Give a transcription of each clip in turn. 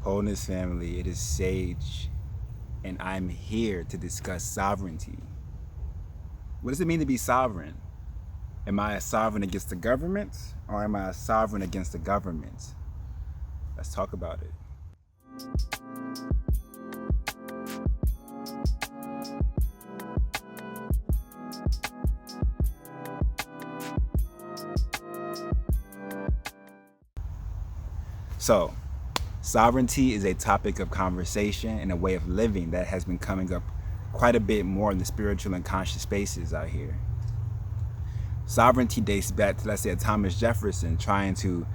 Wholeness family, it is Sage, and I'm here to discuss sovereignty. What does it mean to be sovereign? Am I a sovereign against the government, or am I a sovereign against the government? Let's talk about it. So, sovereignty is a topic of conversation and a way of living that has been coming up quite a bit more in the spiritual and conscious spaces out here. Sovereignty dates back to, let's say, Thomas Jefferson trying to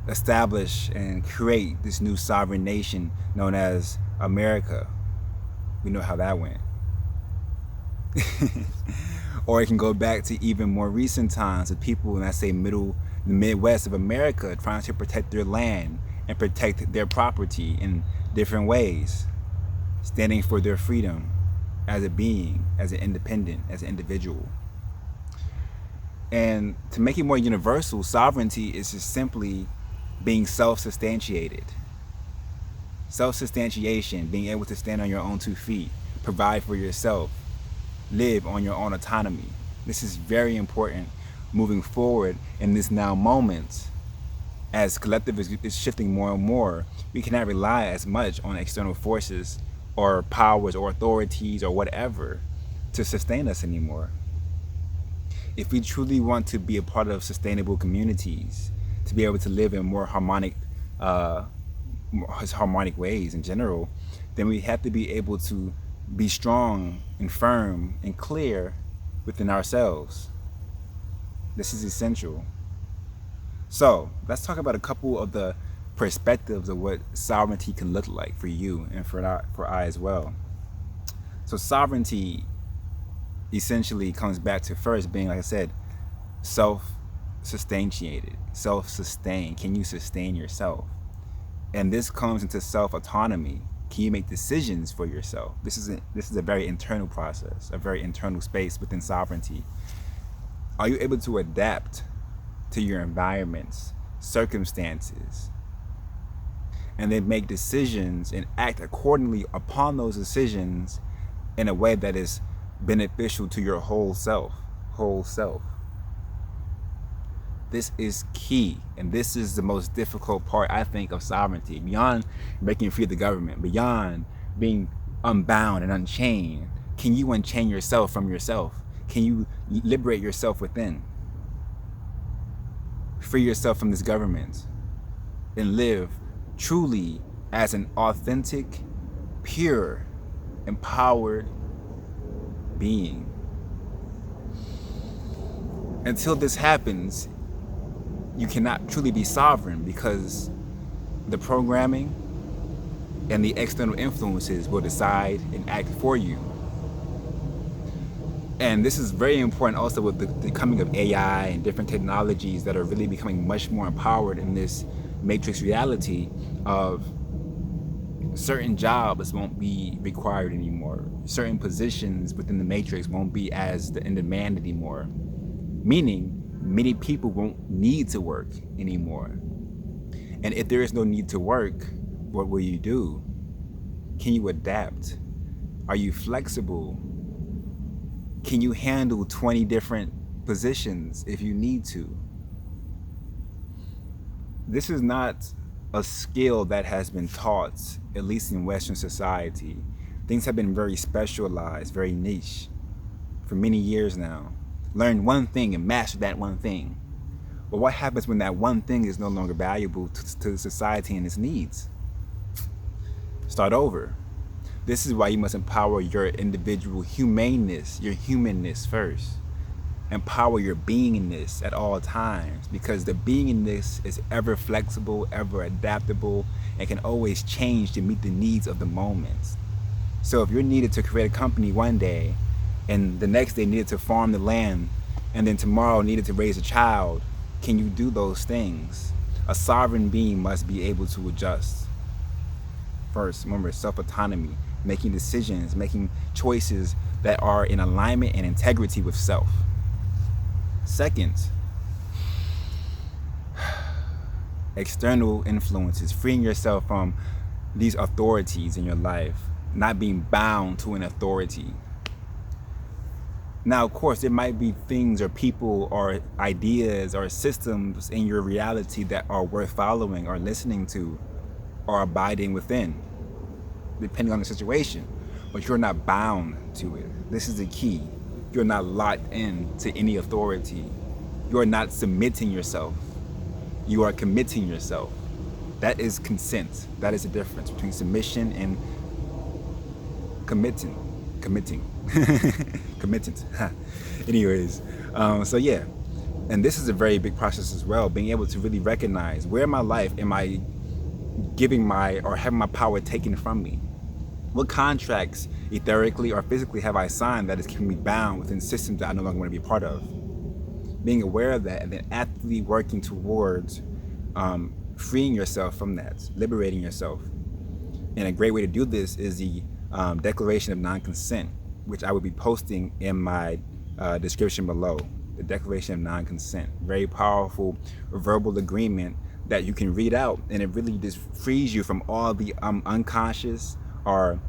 establish and create this new sovereign nation known as America. We know how that went. Or it can go back to even more recent times with people in, let's say, the Midwest of America trying to protect their land and protect their property in different ways, standing for their freedom as a being, as an independent, as an individual. And to make it more universal, sovereignty is just simply being self-substantiated. Self-substantiation, being able to stand on your own 2 feet, provide for yourself, live on your own autonomy. This is very important moving forward in this now moment. As collective is shifting more and more, we cannot rely as much on external forces or powers or authorities or whatever to sustain us anymore. If we truly want to be a part of sustainable communities, to be able to live in more harmonic ways in general, then we have to be able to be strong and firm and clear within ourselves. This is essential. So let's talk about a couple of the perspectives of what sovereignty can look like for you and for I as well. So sovereignty essentially comes back to first being, like I said, self-substantiated, self-sustained. Can you sustain yourself? And this comes into self-autonomy. Can you make decisions for yourself? This is a very internal process, a very internal space within sovereignty. Are you able to adapt to your environments, circumstances, and then make decisions and act accordingly upon those decisions in a way that is beneficial to your whole self? This is key, and this is the most difficult part, I think, of sovereignty. Beyond breaking free of the government, beyond being unbound and unchained, can you unchain yourself from yourself? Can you liberate yourself within? Free yourself from this government and live truly as an authentic, pure, empowered being. Until this happens, you cannot truly be sovereign, because the programming and the external influences will decide and act for you. And this is very important also with the coming of AI and different technologies that are really becoming much more empowered in this matrix reality of certain jobs won't be required anymore. Certain positions within the matrix won't be as in demand anymore. Meaning, many people won't need to work anymore. And if there is no need to work, what will you do? Can you adapt? Are you flexible? Can you handle 20 different positions if you need to? This is not a skill that has been taught, at least in Western society. Things have been very specialized, very niche for many years now. Learn one thing and master that one thing. But what happens when that one thing is no longer valuable to society and its needs? Start over. This is why you must empower your individual humaneness, your humanness first. Empower your beingness at all times, because the beingness is ever flexible, ever adaptable, and can always change to meet the needs of the moment. So if you're needed to create a company one day, and the next day needed to farm the land, and then tomorrow needed to raise a child, can you do those things? A sovereign being must be able to adjust. First, remember, self-autonomy, making decisions, making choices that are in alignment and integrity with self. Second, external influences, freeing yourself from these authorities in your life, not being bound to an authority. Now, of course, there might be things or people or ideas or systems in your reality that are worth following or listening to or abiding within, depending on the situation. But you're not bound to it. This is the key. You're not locked in to any authority. You're not submitting yourself. You are committing yourself. That is consent. That is the difference between submission and committing. Committant. Anyways, so yeah. And this is a very big process as well, being able to really recognize where in my life am I giving my or having my power taken from me. What contracts, etherically or physically, have I signed that is keeping me bound within systems that I no longer want to be a part of? Being aware of that and then actively working towards freeing yourself from that, liberating yourself. And a great way to do this is the Declaration of Non-Consent, which I will be posting in my description below. The Declaration of Non-Consent. Very powerful verbal agreement that you can read out, and it really just frees you from all the unconscious or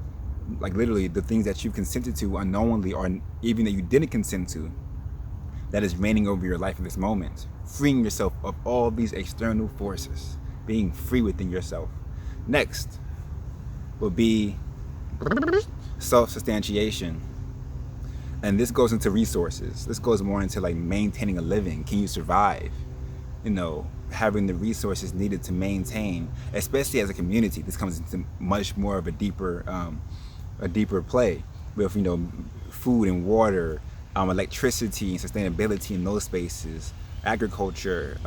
like literally the things that you consented to unknowingly or even that you didn't consent to that is reigning over your life in this moment. Freeing yourself of all these external forces, being free within yourself. Next will be self-substantiation. And this goes into resources. This goes more into like maintaining a living. Can you survive? You know, having the resources needed to maintain, especially as a community. This comes into much more of a deeper play with, you know, food and water, electricity and sustainability in those spaces, agriculture,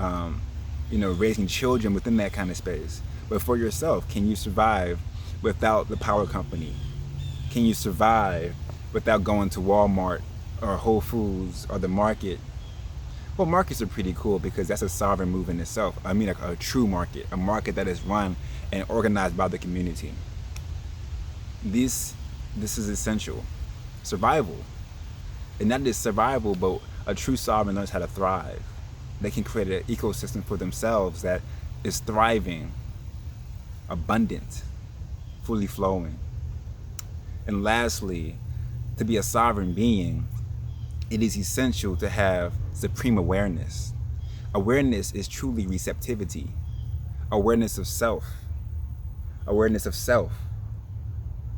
you know, raising children within that kind of space. But for yourself, can you survive without the power company? Can you survive without going to Walmart or Whole Foods or the market? Well, markets are pretty cool because that's a sovereign move in itself. I mean, a true market, a market that is run and organized by the community. This is essential. Survival. And not just survival, but a true sovereign knows how to thrive. They can create an ecosystem for themselves that is thriving, abundant, fully flowing. And lastly, to be a sovereign being, it is essential to have supreme awareness. Awareness is truly receptivity. Awareness of self. Awareness of self.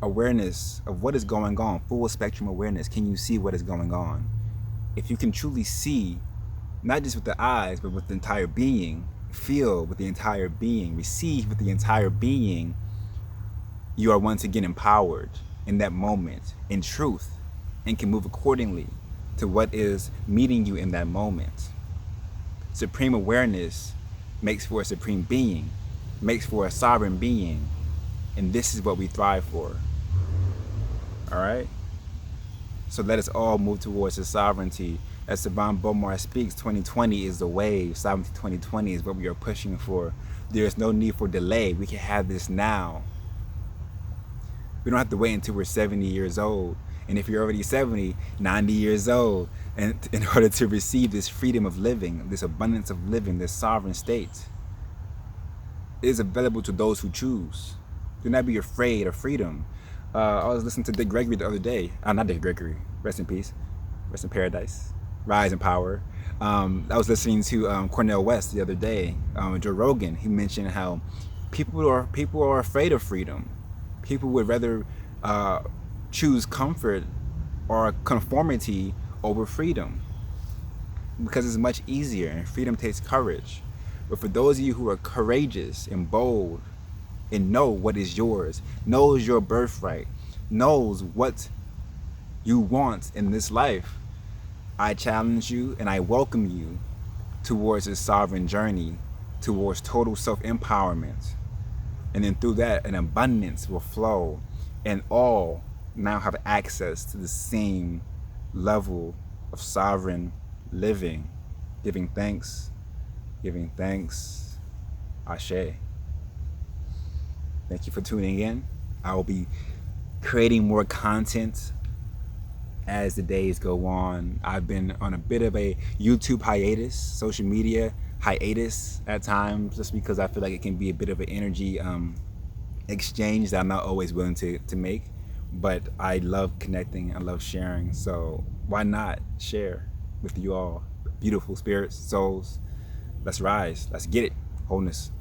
Awareness of what is going on. Full spectrum awareness. Can you see what is going on? If you can truly see, not just with the eyes, but with the entire being, feel with the entire being, receive with the entire being, you are once again empowered in that moment, in truth, and can move accordingly to what is meeting you in that moment. Supreme awareness makes for a supreme being, makes for a sovereign being, and this is what we thrive for. All right? So let us all move towards the sovereignty. As Savon Bomar speaks, 2020 is the wave. Sovereignty 2020 is what we are pushing for. There is no need for delay. We can have this now. We don't have to wait until we're 70 years old. And if you're already 70, 90 years old, and in order to receive this freedom of living, this abundance of living, this sovereign state, it is available to those who choose. Do not be afraid of freedom. I was listening to Dick Gregory the other day. Not Dick Gregory. Rest in peace. Rest in paradise. Rise in power. I was listening to Cornel West the other day. Joe Rogan. He mentioned how people are afraid of freedom. People would rather choose comfort or conformity over freedom because it's much easier, and freedom takes courage. But for those of you who are courageous and bold and know what is yours, knows your birthright, knows what you want in this life, I challenge you and I welcome you towards this sovereign journey, towards total self-empowerment. And then through that, an abundance will flow, and all now have access to the same level of sovereign living, giving thanks, Ashe. Thank you for tuning in. I will be creating more content as the days go on. I've been on a bit of a YouTube hiatus. Social media hiatus at times, just because I feel like it can be a bit of an energy exchange that I'm not always willing to make. But I love connecting, I love sharing, so why not share with you all? Beautiful spirits, souls, let's rise, let's get it. Wholeness.